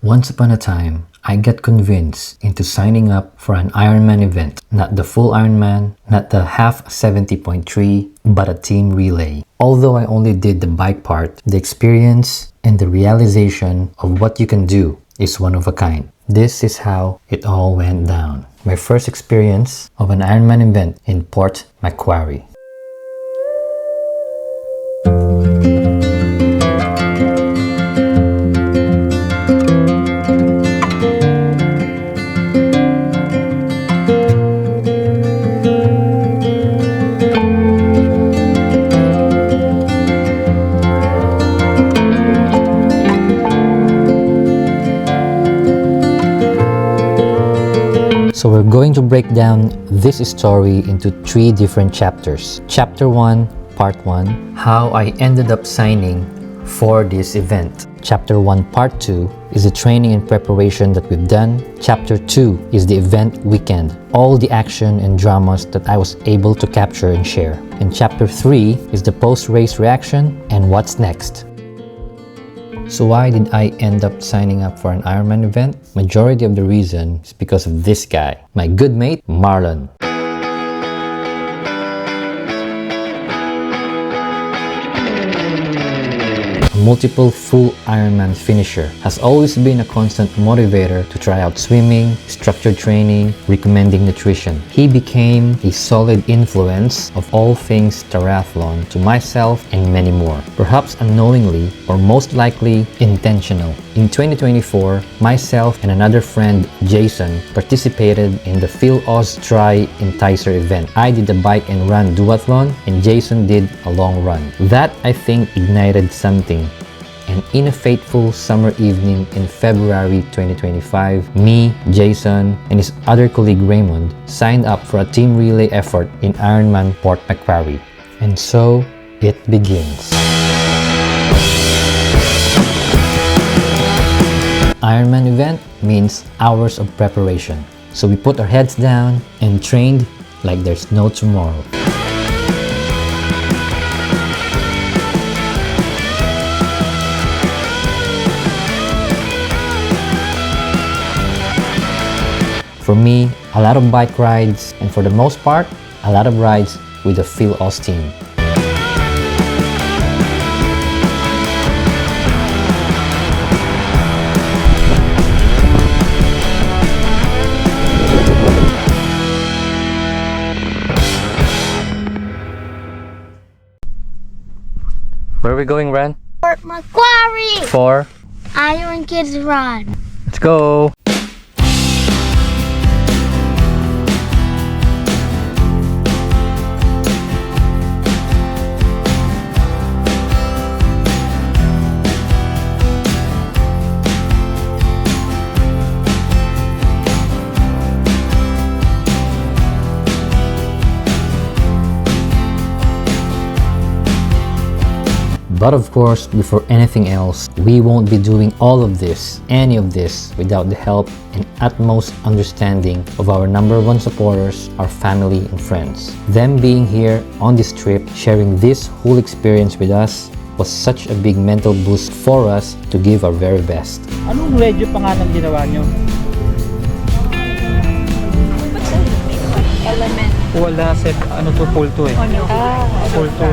Once upon a time, I got convinced into signing up for an Ironman event. Not the full Ironman, not the half 70.3, but a team relay. Although I only did the bike part, the experience and the realization of what you can do is one of a kind. This is how it all went down. My first experience of an Ironman event in Port Macquarie. So we're going to break down this story into 3 different chapters. Chapter 1, Part 1, how I ended up signing for this event. Chapter 1, Part 2 is the training and preparation that we've done. Chapter 2 is the event weekend, all the action and dramas that I was able to capture and share. And Chapter 3 is the post-race reaction and what's next. So why did I end up signing up for an Ironman event? Majority of the reason is because of this guy, my good mate, Marlon. Multiple full Ironman finisher, has always been a constant motivator to try out swimming, structured training, recommending nutrition. He became a solid influence of all things triathlon to myself and many more. Perhaps unknowingly or most likely intentional. In 2024, myself and another friend, Jason, participated in the Phil Oz Try Enticer event. I did the bike and run duathlon and Jason did a long run. That, I think, ignited something. And in a fateful summer evening in February 2025, me, Jason, and his other colleague Raymond signed up for a team relay effort in Ironman Port Macquarie. And so it begins. Ironman event means hours of preparation. So we put our heads down and trained like there's no tomorrow. For me, a lot of bike rides, and for the most part, a lot of rides with the Phil Oz team. Where are we going, Ren? Port Macquarie! For Iron Kids Run. Let's go! But of course, before anything else, we won't be doing all of this, any of this, without the help and utmost understanding of our #1 supporters, our family and friends. Them being here on this trip, sharing this whole experience with us, was such a big mental boost for us to give our very best. Anong radio pangalan ginawa nyo? Element. Wala set, ano to, full to eh. Full to.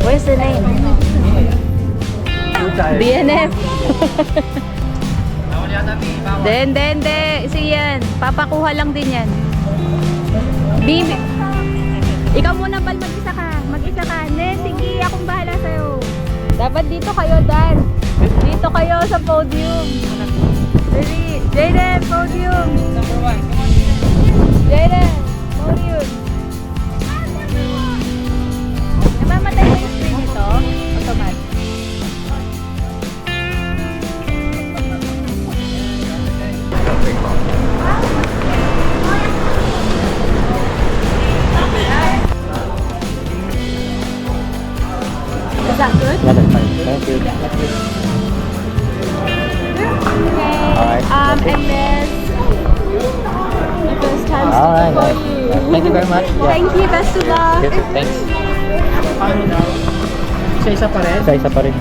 Where's the name? BNF. Sige yan. Papakuha lang din yan. Bibi. Ikaw muna, Bal, mag-isa ka. Mag-isa ka. Sige, akong bahala sa'yo. Dapat dito kayo, Dan. Dito kayo sa podium. Ready? Jaden, podium. Number 1. Jaden, podium. Namamatay mo yung screen nito? Automatic. Is that good? Yeah, that's fine. Thank you. Okay. Alright. And then the first chance to Alright. for you. Thank you very much. Yeah. Thank you. Best of luck. Thanks. Isa-isa pa rin. Isa-isa pa rin.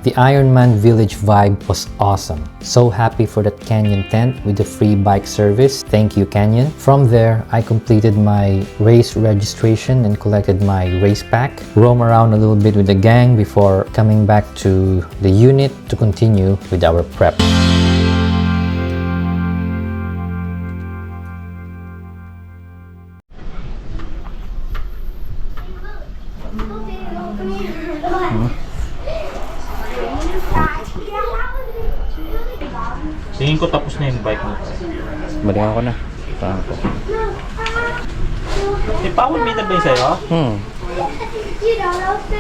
The Ironman Village vibe was awesome. So happy for that Canyon tent with the free bike service. Thank you, Canyon. From there, I completed my race registration and collected my race pack. Roam around a little bit with the gang before coming back to the unit to continue with our prep. Tingin ko tapos na yung bike mo. Balikan ko na. Parang ko. Eh, power meter ba yung sa'yo?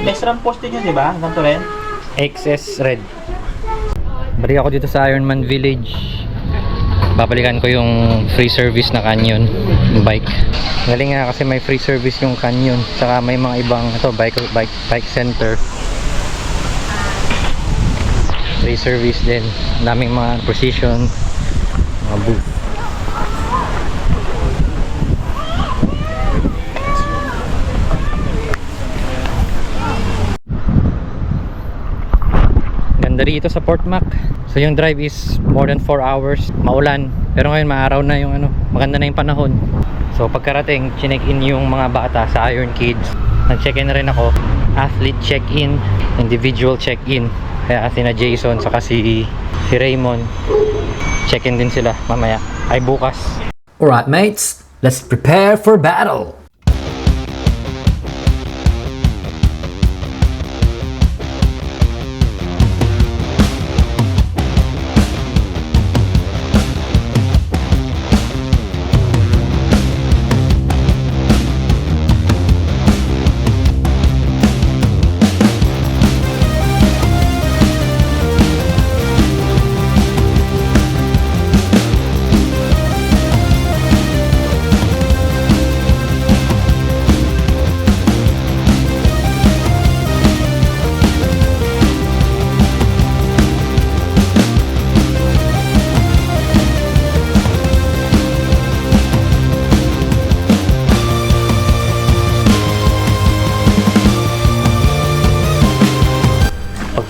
Extra posting yun, di ba? Ganito rin? XS Red. Balik ako dito sa Ironman Village. Babalikan ko yung free service na Canyon bike. Galing nga kasi may free service yung Canyon. Saka may mga ibang bike center. Free service din. Daming mga precision, mga booth. Ganda rito sa Port Mac. So yung drive is more than 4 hours. Maulan, pero ngayon maaraw na yung maganda na yung panahon. So pagkarating, chinek-in yung mga bata sa Iron Kids. Nag-check-in na rin ako. Athlete check-in, individual check-in. Kaya sina Jason saka si Raymond, check-in din sila mamaya. Ay bukas. Alright mates, let's prepare for battle!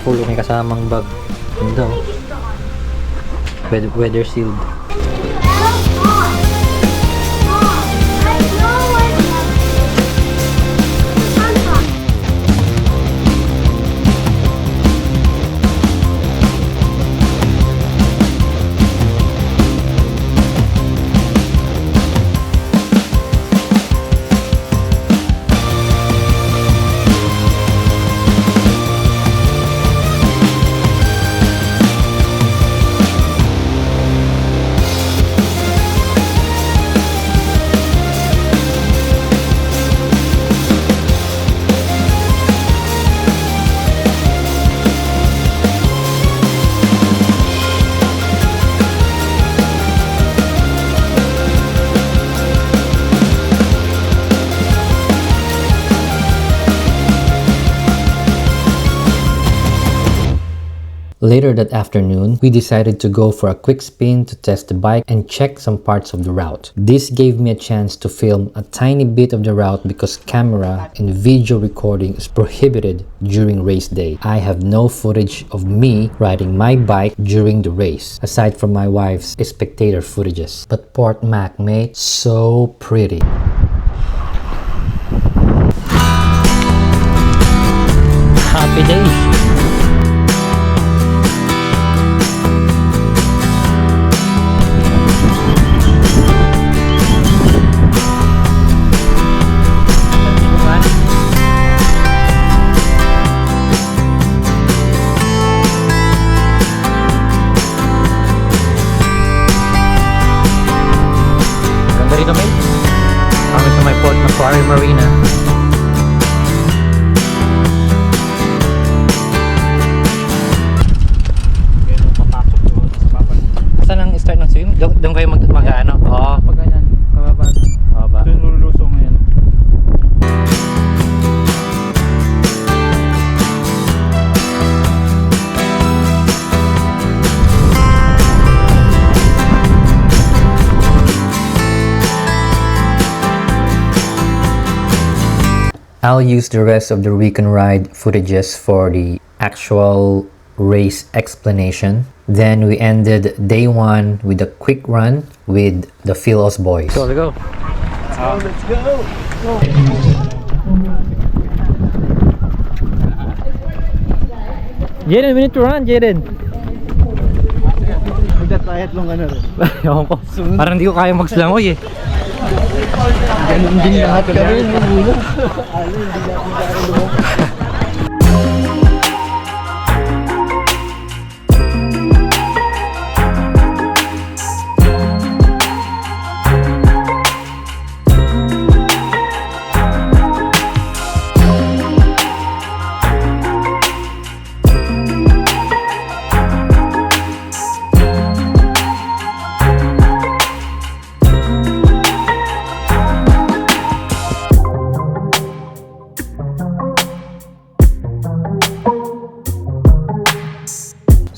Full, may kasamang bag. Ganda oh. Weather sealed. Later that afternoon, we decided to go for a quick spin to test the bike and check some parts of the route. This gave me a chance to film a tiny bit of the route because camera and video recording is prohibited during race day. I have no footage of me riding my bike during the race, aside from my wife's spectator footages. But Port Mac, mate, so pretty. Happy days! Dito mate, kami sa may Port Macquarie Marina. I'll use the rest of the recon ride footages for the actual race explanation. Then we ended day 1 with a quick run with the Philos boys. So, let's go. Let's go. Jaden, we need to run, Jaden. Magtatayat lang ano rin. Ewan ko. Parang hindi ko kaya magslangoy eh. Ganun din lahat kami. Ano, hindi natin kaya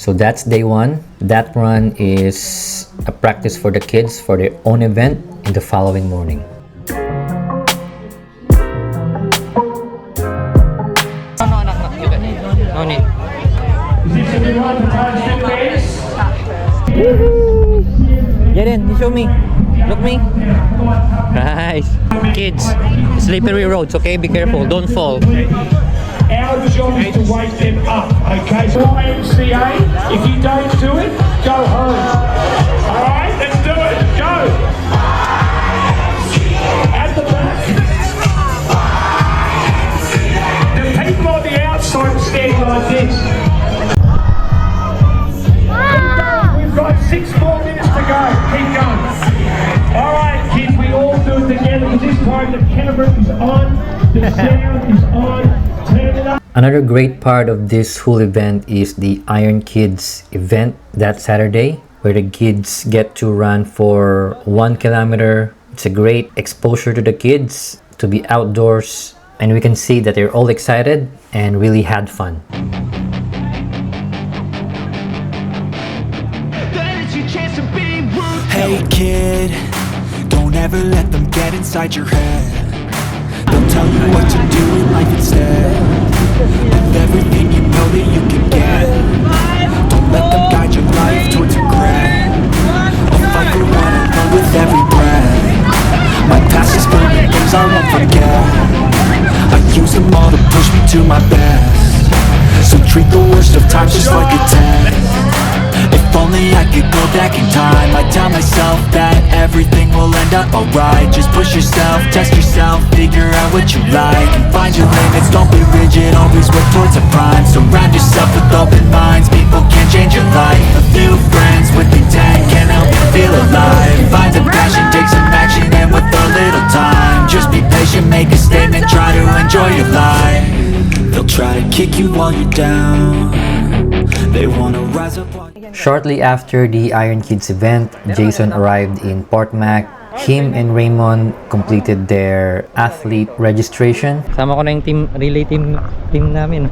So that's day 1. That run is a practice for the kids for their own event in the following morning. No need. Jaden, you show me. Look me. Nice. Kids, slippery roads, okay? Be careful, don't fall. Our job is to wake them up, okay? So YMCA, if you don't do it, go home. Alright, let's do it, go! At the back. The people on the outside are standing like this. We've got 6 more minutes to go, keep going. Alright kids, we all do it together. This time the camera is on, the sound is on. Another great part of this whole event is the Iron Kids event that Saturday, where the kids get to run for 1 kilometer. It's a great exposure to the kids to be outdoors, and we can see that they're all excited and really had fun. Hey kid, don't ever let them get inside your head. They'll tell you what to do in life instead of everything you know that you can get. Don't let them guide your life towards regret. I'll fight for what I love with every breath. My past is filled with things I won't forget. I use them all to push me to my best. So treat the worst of times just like a test. If only I could go back in time, I'd tell myself that everything will end up alright. Just push yourself, test yourself, figure out what you like, and find your limits, don't be rigid, always work towards a prime. Surround yourself with open minds, people can change your life. A few friends with intent can help you feel alive. Find a passion, take some action, and with a little time, just be patient, make a statement, try to enjoy your life. They'll try to kick you while you're down. They wanna rise up while Shortly after the Iron Kids event, Jason arrived in Port Mac. Him and Raymond completed their athlete registration. Sama ko na yung team, relay team namin.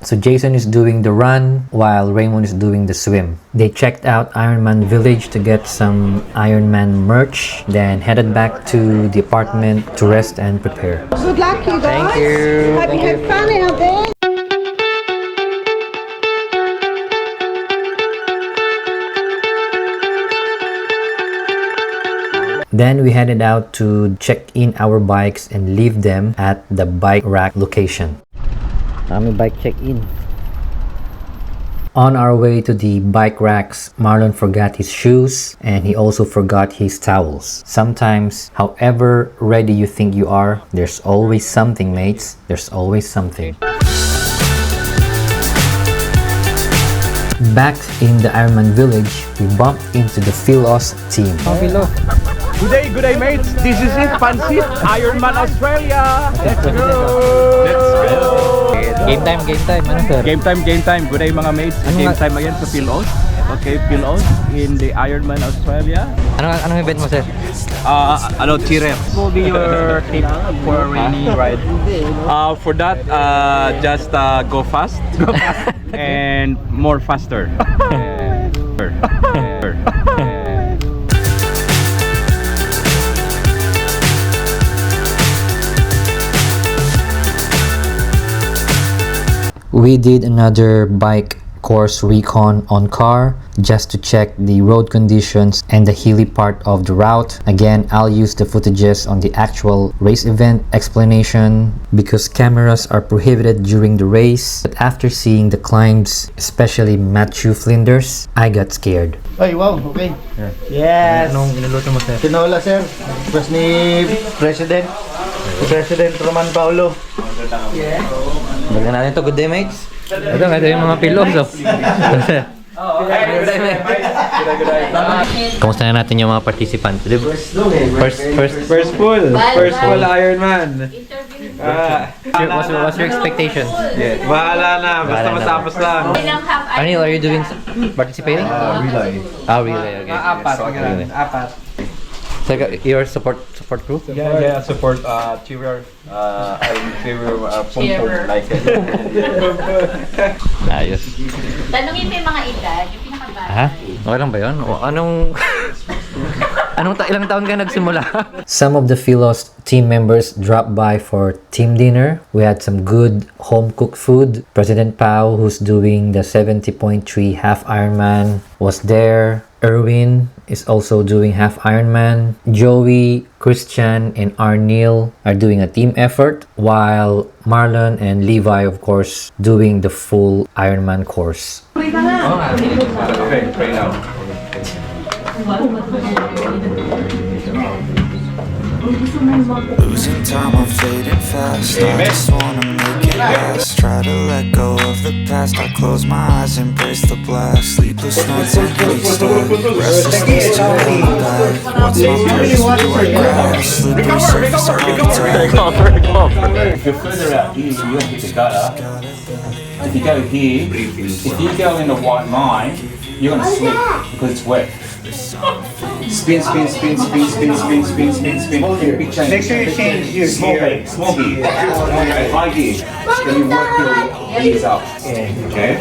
So Jason is doing the run while Raymond is doing the swim. They checked out Ironman Village to get some Ironman merch, then headed back to the apartment to rest and prepare. Good luck, you guys. Thank you. Hope you have fun out there. Then we headed out to check in our bikes and leave them at the bike rack location. Aming bike check-in. On our way to the bike racks, Marlon forgot his shoes and he also forgot his towels. Sometimes, however ready you think you are, there's always something, mates. There's always something. Back in the Ironman Village, we bumped into the Philos team. Good day mates. This is it, Pansit, Ironman Australia. Let's go. Let's go. Game time. Ano sir? Game time. Good day mga mates. Game time again sa Philos. Okay, Philos in the Ironman Australia. Anong event mo sir? Cheerer. What will be your tip for a rainy ride? For that, just go fast. And more faster. We did another bike course recon on car just to check the road conditions and the hilly part of the route. Again, I'll use the footages on the actual race event explanation because cameras are prohibited during the race. But after seeing the climbs, especially Matthew Flinders, I got scared. Ay, wow, okay. Yes. Anong inuluto mo, sir? Tinola, sir. Request ni President. President Roman Paulo. Balikan natin to. Good day, mates. Ito yung mga pilos. Kamusta na natin yung mga participants? First full Ironman. what's your expectation? Bahala na, basta matapos lang. Arnil, are you participating? Relay. Relay, okay. Apat. So, your support crew? Yeah, support cheerer. I'm favor pum like it. Ayos. Tanungin mo yung mga edad, yung pinakabata. Ha? Okay lang ba yun? O, ilang taon ka nagsimula? Some of the Philos team members dropped by for team dinner. We had some good home-cooked food. President Pao, who's doing the 70.3 half Ironman, was there. Erwin is also doing half Ironman. Joey, Christian, and Arnil are doing a team effort, while Marlon and Levi, of course, doing the full Ironman course. Okay, pray now. Losing time, I'm fading fast. I just wanna make it last. Try to let go of the past. I close my eyes, embrace the blast. Sleepless nights and weeks start. Restlessness to hold back. What's my purpose? What do I grab? Slippery surface, I can't attack. If you're further out here, you don't hit the gutter. If you go here, if you go in the white line, you're gonna slip because it's wet. Spin. Big change. Make sure you change your Small gear. gear. Small gear. High gear. Then you work your ears up. Okay?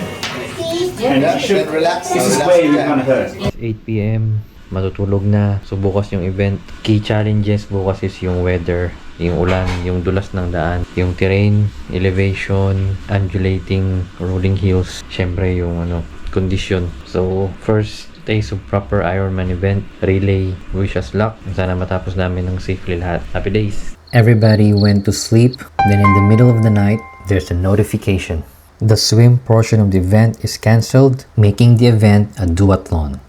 And you should relax. This is where you're gonna hurt. 8 p.m. Matutulog na. So bukas yung event. Key challenges bukas is yung weather, yung ulan, yung dulas ng daan, yung terrain, elevation, undulating, rolling hills, syempre yung condition. So first days of proper Ironman event, relay, wish us luck. Sana matapos namin ng safely lahat. Happy days! Everybody went to sleep. Then in the middle of the night, there's a notification. The swim portion of the event is cancelled, making the event a duathlon.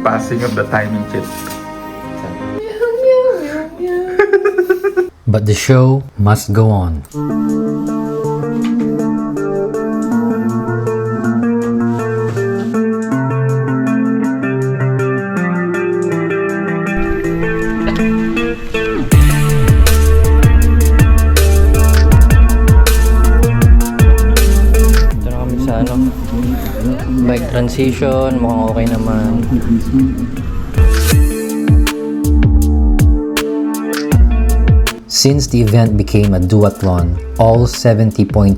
Passing of the timing chip. But the show must go on. Ito na kami sa bike transition. Mukhang okay naman. Since the event became a duathlon, all 70.3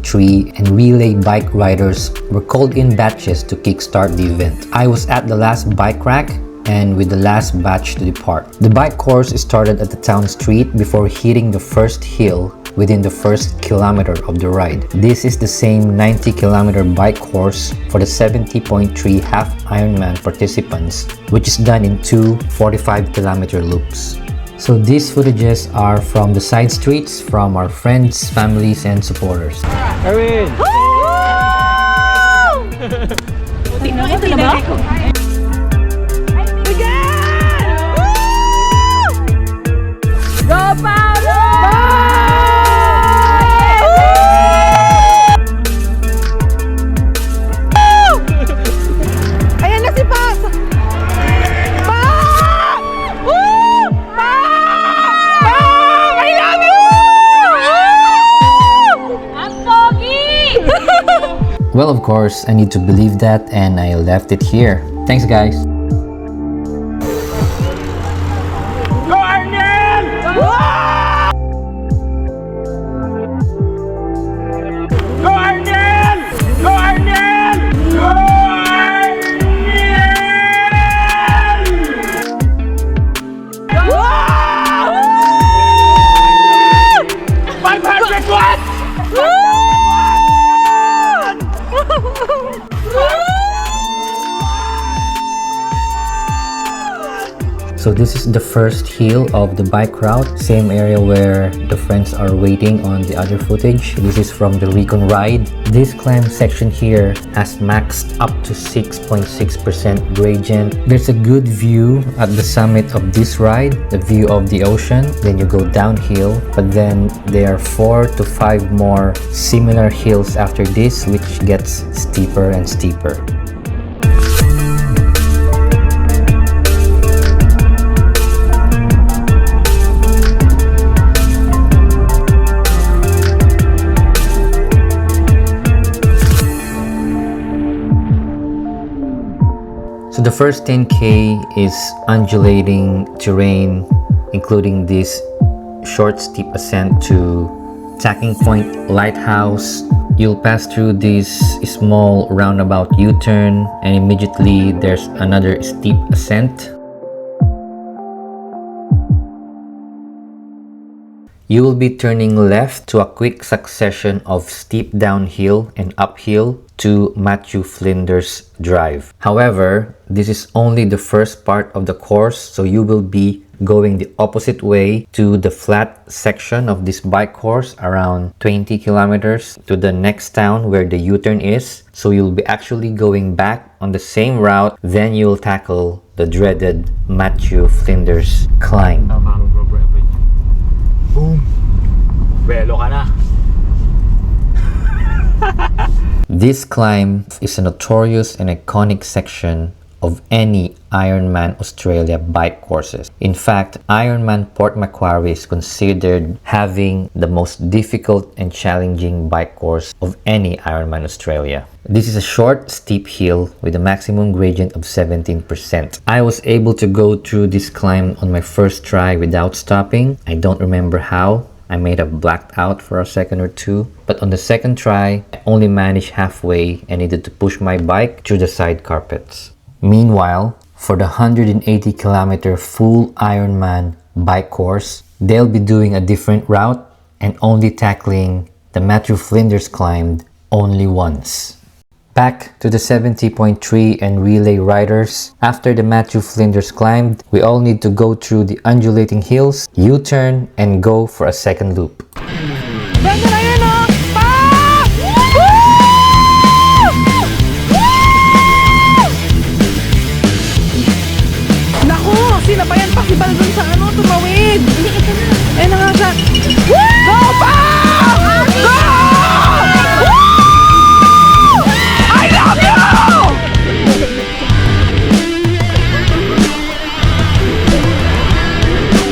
and relay bike riders were called in batches to kickstart the event. I was at the last bike rack and with the last batch to depart. The bike course started at the town street before hitting the first hill within the first kilometer of the ride. This is the same 90-kilometer bike course for the 70.3 half Ironman participants, which is done in two 45-kilometer loops. So these footages are from the side streets from our friends, families, and supporters. Erwin! Tingnan mo, ito na ba? Go, Paolo! Ayan na si Paz! I love you! Ang pogi! Well, of course, I need to believe that and I left it here. Thanks, guys. Go Arnel! Go Arnel! Go Arnel! Go Arnel! So this is the first hill of the bike route, same area where the friends are waiting on the other footage. This is from the recon ride. This climb section here has maxed up to 6.6% gradient. There's a good view at the summit of this ride, the view of the ocean. Then you go downhill, but then there are 4 to 5 more similar hills after this, which gets steeper and steeper. So the first 10K is undulating terrain, including this short steep ascent to Tacking Point Lighthouse. You'll pass through this small roundabout U-turn, and immediately there's another steep ascent. You will be turning left to a quick succession of steep downhill and uphill to Matthew Flinders Drive. However, this is only the first part of the course, so you will be going the opposite way to the flat section of this bike course, around 20 kilometers to the next town where the U-turn is. So you'll be actually going back on the same route, then you'll tackle the dreaded Matthew Flinders climb. Boom! Velo ka na. This climb is a notorious and iconic section of any Ironman Australia bike courses. In fact, Ironman Port Macquarie is considered having the most difficult and challenging bike course of any Ironman Australia. This is a short, steep hill with a maximum gradient of 17%. I was able to go through this climb on my first try without stopping. I don't remember how. I may have blacked out for a second or two. But on the second try, I only managed halfway and needed to push my bike through the side carpets. Meanwhile, for the 180-kilometer full Ironman bike course, they'll be doing a different route and only tackling the Matthew Flinders climb only once. Back to the 70.3 and relay riders. After the Matthew Flinders climb, we all need to go through the undulating hills, U-turn, and go for a second loop. Sinabayan pa si Bal dun sa ano, tumawid. Eh na nga siya. Go pa! Go! I love you!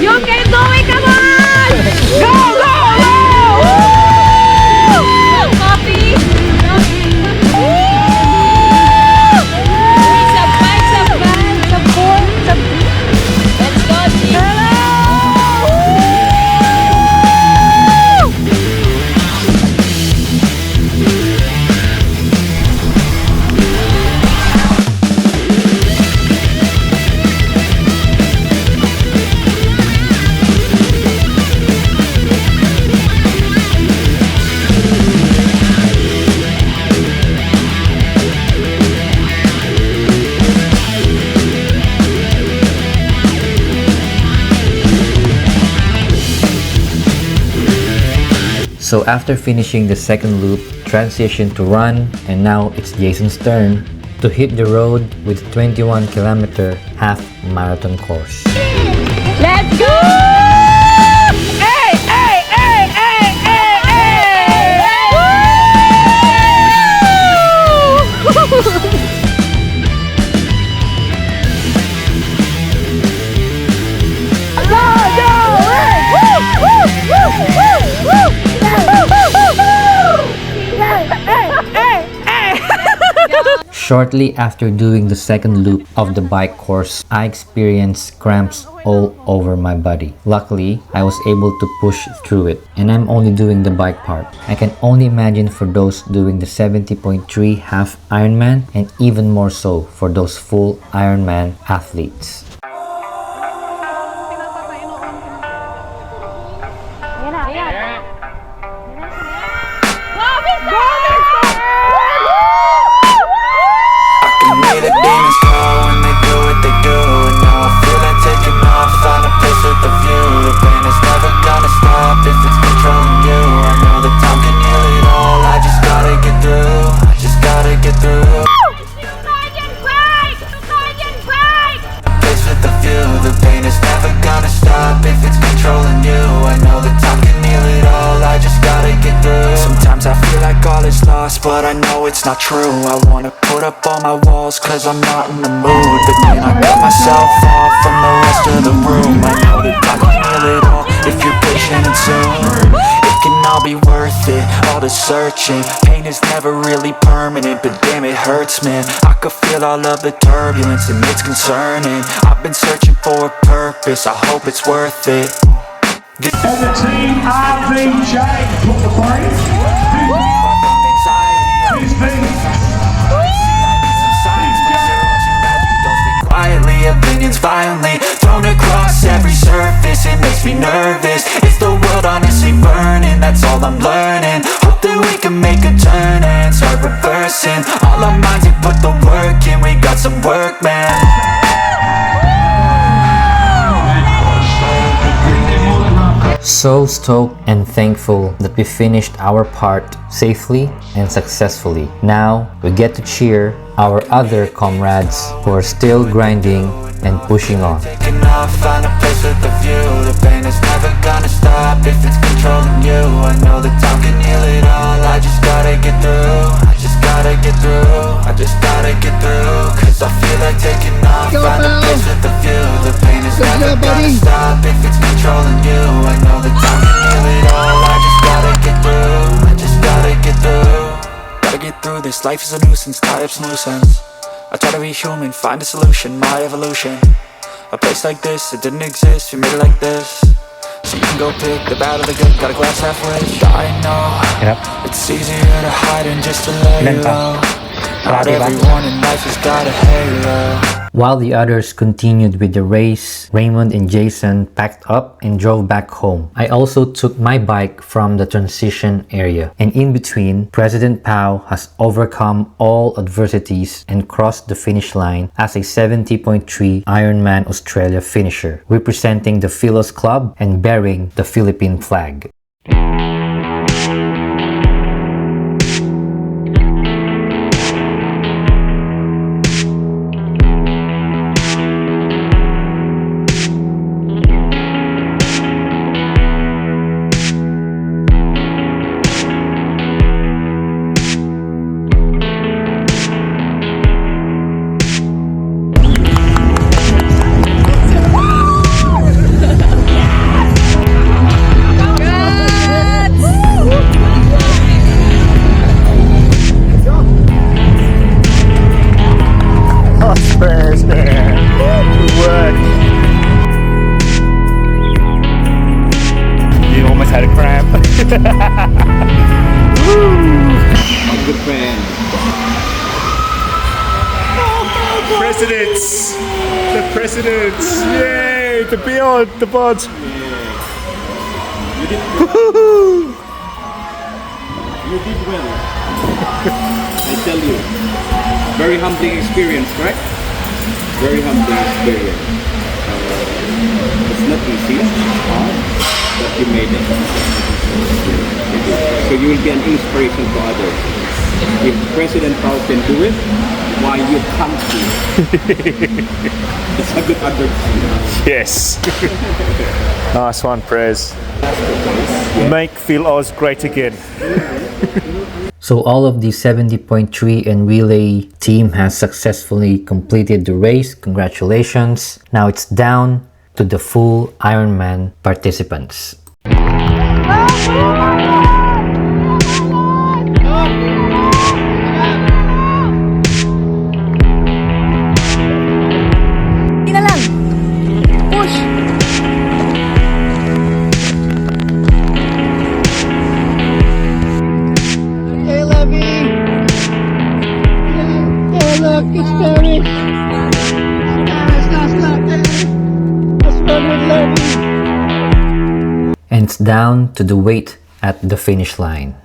You can do it, come on! Go, go, go! Coffee! Let's go, team! So after finishing the second loop, transition to run, and now it's Jason's turn to hit the road with 21-kilometer half marathon course. Let's go! Hey, hey, hey, hey, hey, hey! Woo! Shortly after doing the second loop of the bike course, I experienced cramps all over my body. Luckily, I was able to push through it, and I'm only doing the bike part. I can only imagine for those doing the 70.3 half Ironman, and even more so for those full Ironman athletes. The demons call when they do what they do, and now I feel like taking know it's not true. I wanna put up all my walls cause I'm not in the mood. But then I cut myself off from the rest of the room. I know that I can heal it all if you're patient and soon. It can all be worth it, all the searching. Pain is never really permanent, but damn it hurts, man. I could feel all of the turbulence and it's concerning. I've been searching for a purpose, I hope it's worth it. And the team RVJ put the break. Quietly, opinions violently thrown across every surface. It makes me nervous. Is the world honestly burning? That's all I'm learning. Hope that we can make a turn and start reversing. All our minds have put the work in. We got some work, man. So stoked and thankful that we finished our part safely and successfully. Now we get to cheer our other comrades who are still grinding and pushing on. Taking off, find a place with a view. The pain is never gonna stop if it's controlling you. I know that time can heal it all. I just gotta get through. I just gotta get through. I just gotta get through. Cause I feel like taking off, find a place with a view. The pain is never gonna stop if it's controlling you. I know that time can heal it all. I just gotta get through. I just gotta get through. Gotta get through this, life is a nuisance, tie up some loose ends. I try to be human, find a solution, my evolution. A place like this, it didn't exist, we made it like this. So you can go pick the bad or the good, got a glass halfway. I know, it's easier to hide than just to lay low. Not everyone in life has got a halo. While the others continued with the race, Raymond and Jason packed up and drove back home. I also took my bike from the transition area. And in between, President Pau has overcome all adversities and crossed the finish line as a 70.3 Ironman Australia finisher, representing the Philos Club and bearing the Philippine flag. Presidents! The presidents! Yay! The beyond! The bod! You did well. I tell you. Very humbling experience, right? Very humbling experience. It's not easy, it's hard, but you made it. So you will be an inspiration to others. If President Pau can do it, why you can't do it? It's a good advertisement. Yes. Nice one, Prez. Make Feel Oz great again. So all of the 70.3 and relay team has successfully completed the race. Congratulations. Now it's down to the full Ironman participants. And it's down to the wait at the finish line.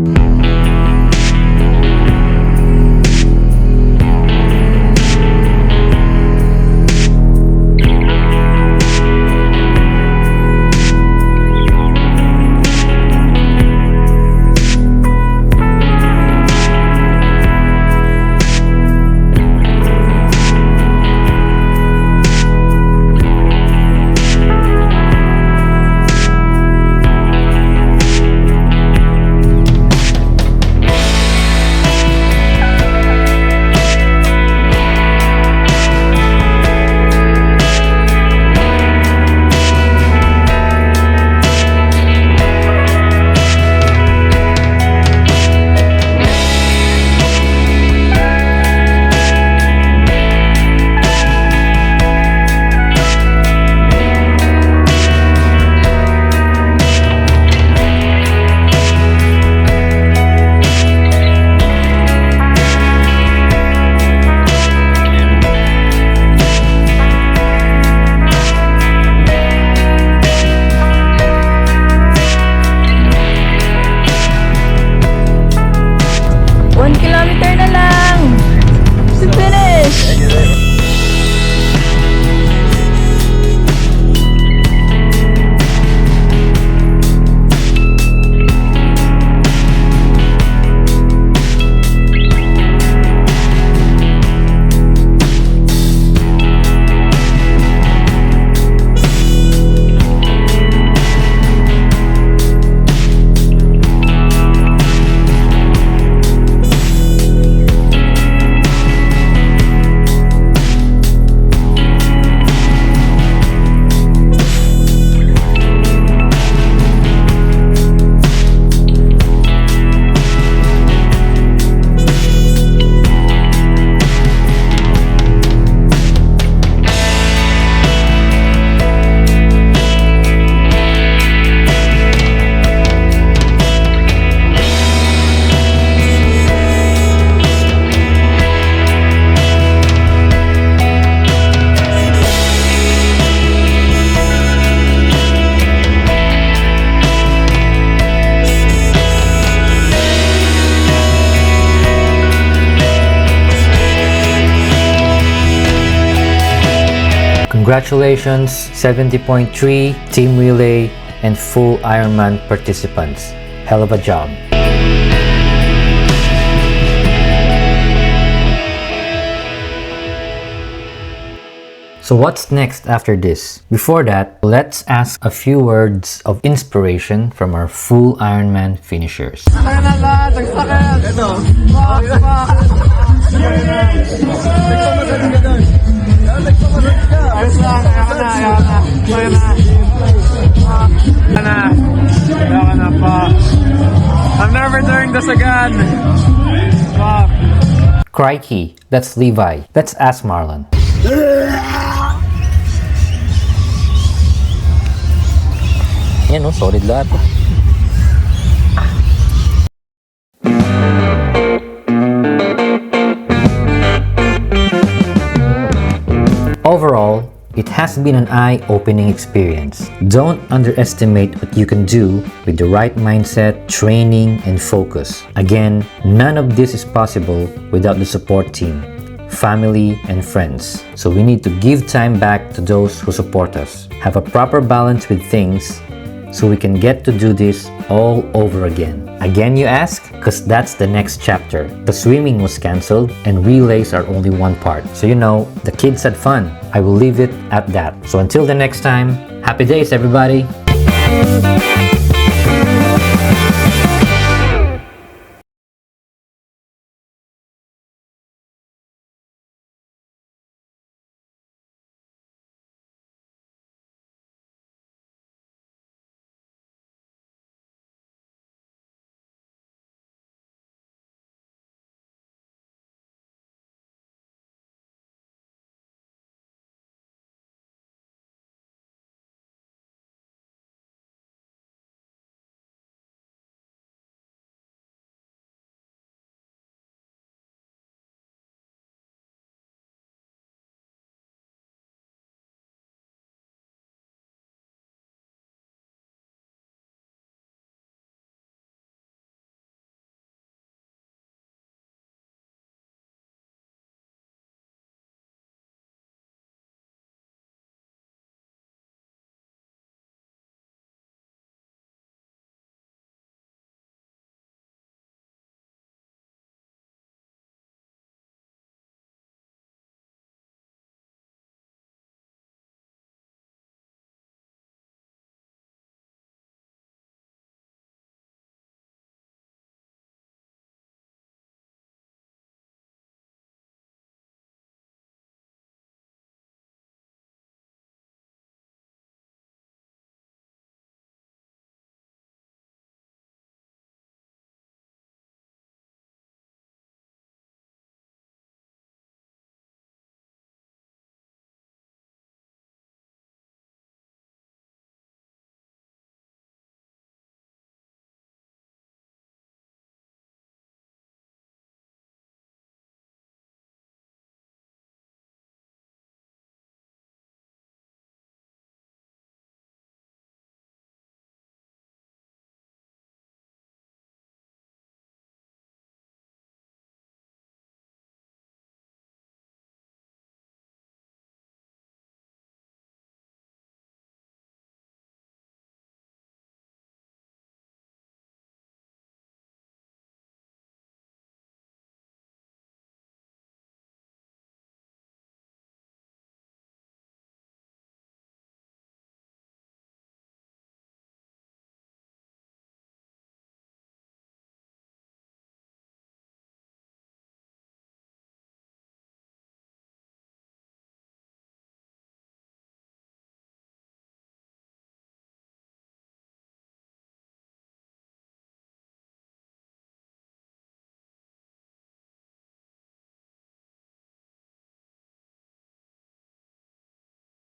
Congratulations 70.3 Team Relay and full Ironman participants. Hell of a job. So what's next after this? Before that, let's ask a few words of inspiration from our full Ironman finishers. I'm never doing this again. Crikey, that's Levi. Let's ask Marlon. Yan no, solid lahat. Overall, it has been an eye-opening experience. Don't underestimate what you can do with the right mindset, training, and focus. Again, none of this is possible without the support team, family, and friends. So we need to give time back to those who support us. Have a proper balance with things so we can get to do this all over again. Again, you ask? Because that's the next chapter. The swimming was cancelled and relays are only one part. So you know, the kids had fun. I will leave it at that. So until the next time, happy days everybody!